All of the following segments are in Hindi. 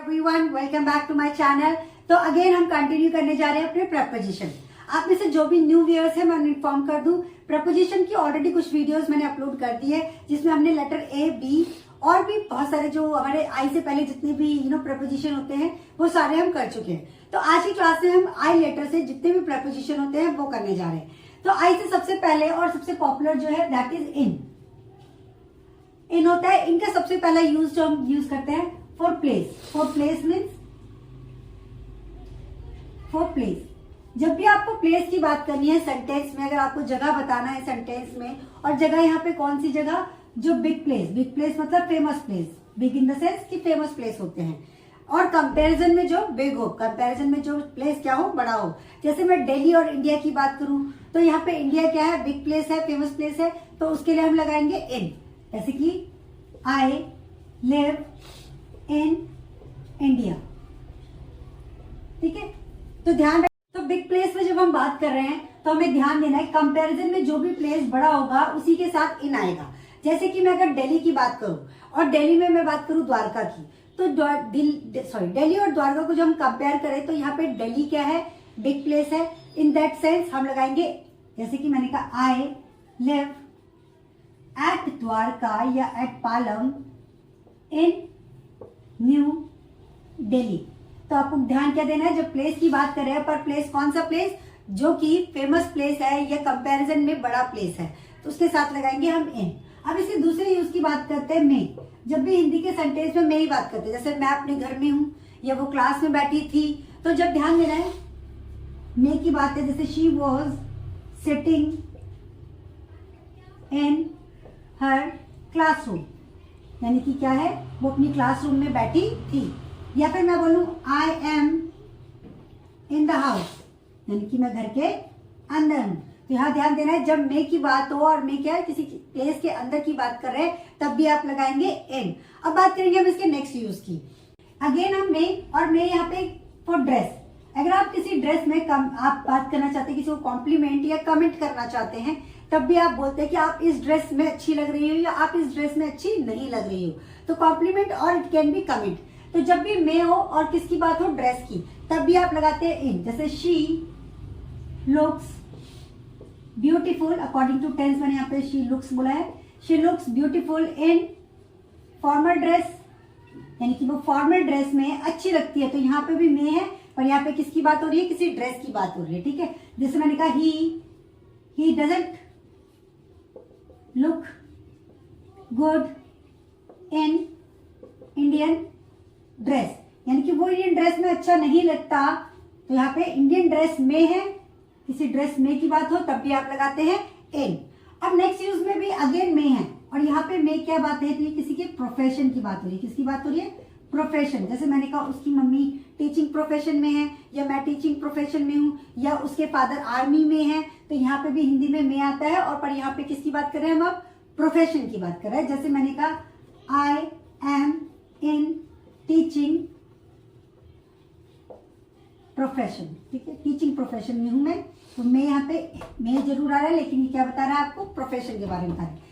Everyone, welcome back to my channel. तो अगेन हम कंटिन्यू करने जा रहे हैं अपने प्रपोजिशन। आप में से जो भी न्यू व्यूअर्स है मैं इन्फॉर्म कर दूं, प्रपोजिशन की ऑलरेडी कुछ वीडियोस मैंने अपलोड कर दी है जिसमें हमने लेटर ए, बी और भी बहुत सारे जो हमारे आई से पहले जितने भी प्रपोजिशन होते हैं वो सारे हम कर चुके हैं। तो आज की क्लास में हम आई लेटर से जितने भी प्रपोजिशन होते हैं वो करने जा रहे हैं। तो आई से सबसे पहले और सबसे पॉपुलर जो है दैट इज इन। इन होता है, इनका सबसे पहला यूज जो हम यूज करते हैं for place. For place means for place. जब भी आपको प्लेस की बात करनी है सेंटेंस में, अगर आपको जगह बताना है सेंटेंस में, और जगह यहाँ पे कौन सी जगह, जो बिग प्लेस। बिग प्लेस मतलब famous place, big in the sense कि फेमस प्लेस होते हैं। और कंपैरिजन में जो बिग हो, कंपैरिजन में जो प्लेस क्या हो, बड़ा हो। जैसे मैं दिल्ली और इंडिया की बात करूं तो यहाँ पे इंडिया क्या है, बिग प्लेस है, फेमस प्लेस है, तो उसके लिए हम लगाएंगे इन। जैसे कि आई लिव इन इंडिया, ठीक है। तो ध्यान रखें, तो बिग प्लेस में जब हम बात कर रहे हैं तो हमें ध्यान देना है कंपैरिजन में जो भी प्लेस बड़ा होगा उसी के साथ इन आएगा। जैसे कि मैं अगर दिल्ली की बात करूं और दिल्ली में मैं बात करूं द्वारका की, तो दिल्ली और द्वारका को जब हम कंपेयर करें तो यहाँ पे दिल्ली क्या है, बिग प्लेस है। इन दैट सेंस हम लगाएंगे, जैसे कि मैंने कहा आई लिव एट द्वारका या एट पालम इन न्यू दिल्ली। तो आपको ध्यान क्या देना है, जब प्लेस की बात कर रहे हैं, पर प्लेस कौन सा प्लेस, जो कि फेमस प्लेस है या कंपैरिजन में बड़ा प्लेस है, तो उसके साथ लगाएंगे हम इन। अब इसके दूसरे यूज की बात करते हैं मे। जब भी हिंदी के सेंटेंस में मैं ही बात करते हैं, जैसे मैं अपने घर में हूं या वो क्लास में बैठी थी, तो जब ध्यान देना है मे की बात है, जैसे she was sitting in her classroom, यानी कि क्या है, वो अपनी क्लासरूम में बैठी थी। या फिर मैं बोलूं I am in the house, यानी कि मैं घर के अंदर हूं। तो यहाँ ध्यान देना है, जब मे की बात हो और मे क्या है, किसी प्लेस के अंदर की बात कर रहे हैं, तब भी आप लगाएंगे इन। अब बात करेंगे हम इसके नेक्स्ट यूज की। अगेन हम मे, और मे यहाँ पे फॉर ड्रेस। अगर आप किसी ड्रेस में आप बात करना चाहते हैं, किसी को कॉम्प्लीमेंट या कमेंट करना चाहते हैं, तब भी आप बोलते हैं कि आप इस ड्रेस में अच्छी लग रही हो या आप इस ड्रेस में अच्छी नहीं लग रही हो। तो कॉम्प्लीमेंट और इट कैन बी कमेंट। तो जब भी मे हो और किसकी बात हो, ड्रेस की, तब भी आप लगाते हैं इन। जैसे she looks beautiful, according to tense मैंने यहाँ पे शी लुक्स बोला है। She looks beautiful in formal dress, यानी कि वो फॉर्मल ड्रेस में अच्छी लगती है। तो यहाँ पे भी मे है, पर यहाँ पे किसकी बात हो रही है, किसी ड्रेस की बात हो रही है, ठीक है। जैसे मैंने कहा he doesn't look good in Indian dress, यानी कि वो इंडियन ड्रेस में अच्छा नहीं लगता। तो यहाँ पे इंडियन ड्रेस में है, किसी ड्रेस में की बात हो तब भी आप लगाते हैं इन। अब नेक्स्ट यूज में भी अगेन में है, और यहाँ पे में क्या बात है, तो ये किसी के प्रोफेशन की बात हो रही है। किसकी बात हो रही है, प्रोफेशन। जैसे मैंने कहा उसकी मम्मी टीचिंग प्रोफेशन में है, या मैं टीचिंग प्रोफेशन में हूँ, या उसके फादर आर्मी में है, तो यहाँ पे भी हिंदी में आता है। और पर यहाँ पे किसकी बात कर रहे हैं हम, अब प्रोफेशन की बात कर रहे हैं। जैसे मैंने कहा I am in teaching profession, ठीक है, टीचिंग प्रोफेशन में हूं मैं। तो मैं यहाँ पे मैं जरूर आ रहा है, लेकिन ये क्या बता रहा है आपको, प्रोफेशन के बारे में बता रहा है।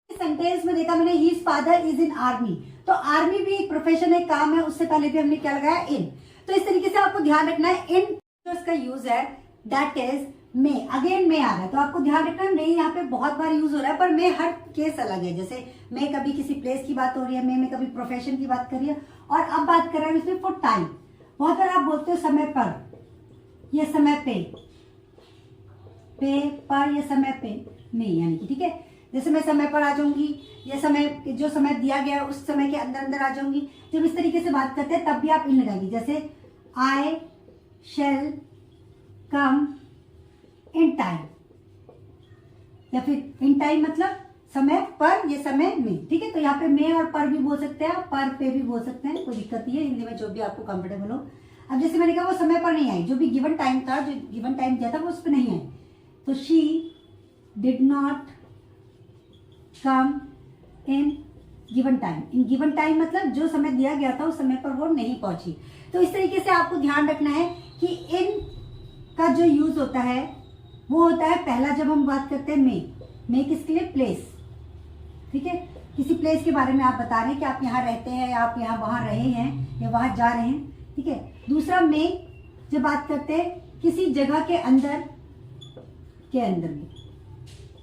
सेंटेंस में देखा मैंने, his father is in army, तो आर्मी भी एक प्रोफेशन है, काम है। उससे पहले भी हमने क्या लगाया, इन। तो इस तरीके से आपको ध्यान रखना है, इन जो इसका यूज है that is may. Again may आ रहा है, तो आपको ध्यान रखना है, मे यहाँ पे बहुत बार यूज हो रहा है, पर मे हर केस अलग है। जैसे मे कभी किसी प्लेस की बात हो रही है, मे में कभी प्रोफेशन की बात कर रही है। और अब बात कर रहे हैं इसमें फॉर टाइम। बहुत बार आप बोलते हो समय पर या समय पे पर या समय पे में, यानी कि ठीक है। जैसे मैं समय पर आ जाऊंगी, या समय जो समय दिया गया उस समय के अंदर अंदर आ जाऊंगी। जब इस तरीके से बात करते हैं तब भी आप इन लगाएंगे। जैसे I shall come in time, या फिर इन टाइम मतलब समय पर या समय में, ठीक है। तो यहाँ पे में और पर भी बोल सकते हैं, पर पे भी बोल सकते हैं, कोई दिक्कत नहीं है, हिंदी में जो भी आपको कंफर्टेबल हो। अब जैसे मैंने कहा वो समय पर नहीं आई, जो भी गिवन टाइम था, जो गिवन टाइम दिया था वो उस पर नहीं आई। तो she did not come in given time. In given time मतलब जो समय दिया गया था उस समय पर वो नहीं पहुंची। तो इस तरीके से आपको ध्यान रखना है कि इन का जो यूज होता है वो होता है पहला, जब हम बात करते हैं मे किसके लिए, प्लेस, ठीक है। किसी प्लेस के बारे में आप बता रहे हैं कि आप यहाँ रहते हैं या आप यहाँ वहाँ रहे हैं या वहाँ जा रहे हैं, ठीक है। दूसरा में जब बात करते हैं किसी जगह के अंदर में,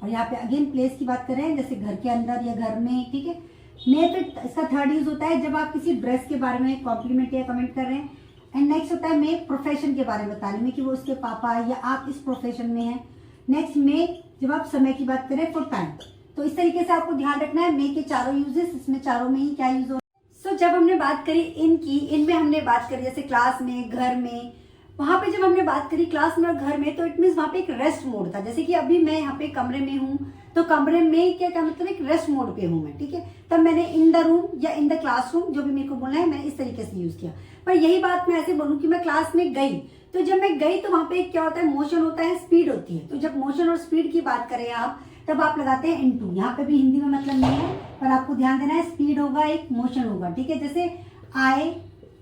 और यहाँ पे अगेन प्लेस की बात कर रहे हैं जैसे घर के अंदर या घर में, ठीक है। में फिर इसका थर्ड यूज होता है जब आप किसी ड्रेस के बारे में कॉम्प्लीमेंट या कमेंट कर रहे हैं। एंड नेक्स्ट होता है में प्रोफेशन के बारे में बता रहे हैं कि वो उसके पापा या आप इस प्रोफेशन में हैं। नेक्स्ट में जब आप समय की बात करें फॉर टाइम। तो इस तरीके से आपको ध्यान रखना है मे के चारों यूजेस, इसमें चारों में ही क्या यूज हो। सो जब हमने बात करी इनकी, इनमें हमने बात करी जैसे क्लास में, घर में, वहां पे जब हमने बात करी क्लास में और घर में, तो इट मीन्स वहां पे एक रेस्ट मोड था। जैसे कि अभी मैं यहाँ पे कमरे में हूँ, तो कमरे में क्या मतलब एक रेस्ट मोड पे हूँ मैं, ठीक है। तब मैंने इन द रूम या इन द क्लासरूम, जो भी मेरे को बोलना है, मैंने इस तरीके से यूज किया। पर यही बात मैं ऐसे बोलूँ कि मैं क्लास में गई, तो जब मैं गई तो वहां पे क्या होता है, मोशन होता है, स्पीड होती है। तो जब मोशन और स्पीड की बात करें आप, तब आप लगाते हैं इनटू। यहाँ पे भी हिंदी में मतलब नहीं है, पर आपको ध्यान देना है, स्पीड होगा, एक मोशन होगा, ठीक है। जैसे आई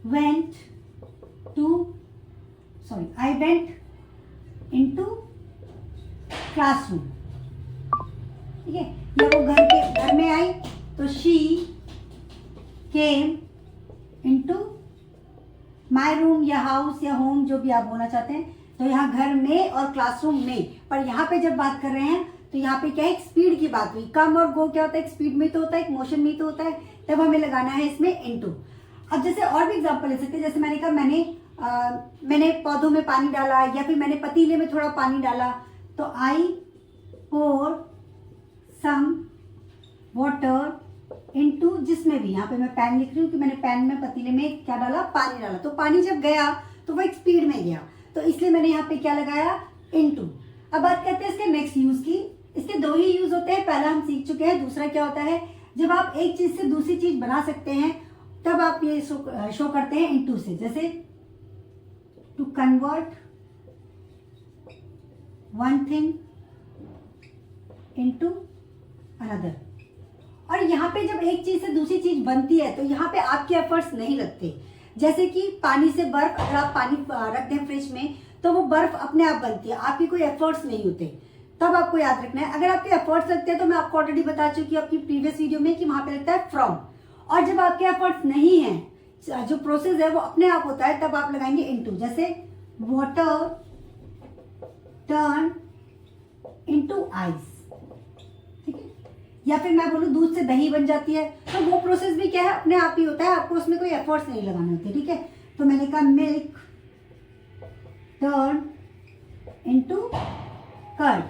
वेंट इनटू क्लासरूम, ठीक है। या वो घर में आई तो she came into my room या हाउस या होम, जो भी आप बोलना चाहते हैं। तो यहाँ घर में और क्लासरूम में, पर यहाँ पे जब बात कर रहे हैं तो यहाँ पे क्या है, एक स्पीड की बात हुई। कम और गो क्या होता है, एक स्पीड में तो होता है, एक मोशन में तो होता है, तब हमें लगाना है इसमें इनटू। अब जैसे और भी एग्जांपल ले सकते हैं, जैसे मैंने कहा मैंने पौधों में पानी डाला, या फिर मैंने पतीले में थोड़ा पानी डाला, तो आई पोर सम वाटर इनटू, जिसमें भी, यहाँ पे मैं पैन लिख रही हूँ कि मैंने पैन में, पतीले में क्या डाला, पानी डाला। तो पानी जब गया तो वो एक स्पीड में गया, तो इसलिए मैंने यहाँ पे क्या लगाया, इनटू। अब बात करते हैं इसके नेक्स्ट यूज की। इसके दो ही यूज होते हैं, पहला हम सीख चुके हैं। दूसरा क्या होता है, जब आप एक चीज से दूसरी चीज बना सकते हैं, तब आप ये शो करते हैं इनटू से। जैसे to convert one thing into another. और यहाँ पे जब एक चीज से दूसरी चीज बनती है, तो यहाँ पे आपके एफर्ट्स नहीं लगते। जैसे कि पानी से बर्फ, अगर आप पानी रख दें फ्रिज में, तो वो बर्फ अपने आप बनती है, आपकी कोई एफर्ट्स नहीं होते। तब आपको याद रखना है, अगर आपके एफर्ट्स लगते हैं, तो मैं आपको ऑलरेडी बता चुकी हूँ आपकी प्रीवियस वीडियो में कि वहां पे लगता है फ्रॉम। और जब आपके एफर्ट्स नहीं है, जो प्रोसेस है वो अपने आप होता है, तब आप लगाएंगे इनटू। जैसे वाटर टर्न इनटू आइस, ठीक है। या फिर मैं बोलूं दूध से दही बन जाती है, तो वो प्रोसेस भी क्या है, अपने आप ही होता है, आपको उसमें कोई एफर्ट्स नहीं लगाने होते, ठीक है। तो मैंने कहा मिल्क टर्न इनटू कर्ड।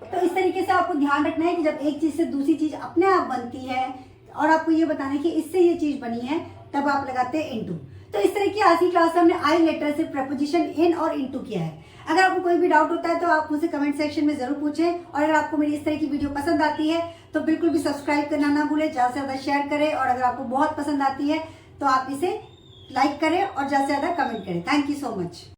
तो इस तरीके से आपको ध्यान रखना है कि जब एक चीज से दूसरी चीज अपने आप बनती है, और आपको ये बताना है कि इससे ये चीज बनी है, तब आप लगाते हैं इनटू। तो इस तरह की आज की क्लास में हमने आई लेटर से प्रपोजिशन इन और इनटू किया है। अगर आपको कोई भी डाउट होता है तो आप मुझसे कमेंट सेक्शन में जरूर पूछें, और अगर आपको मेरी इस तरह की वीडियो पसंद आती है तो बिल्कुल भी सब्सक्राइब करना ना भूलें, ज्यादा से ज्यादा शेयर करें, और अगर आपको बहुत पसंद आती है तो आप इसे लाइक करें और ज्यादा से ज्यादा कमेंट करें। Thank you so much.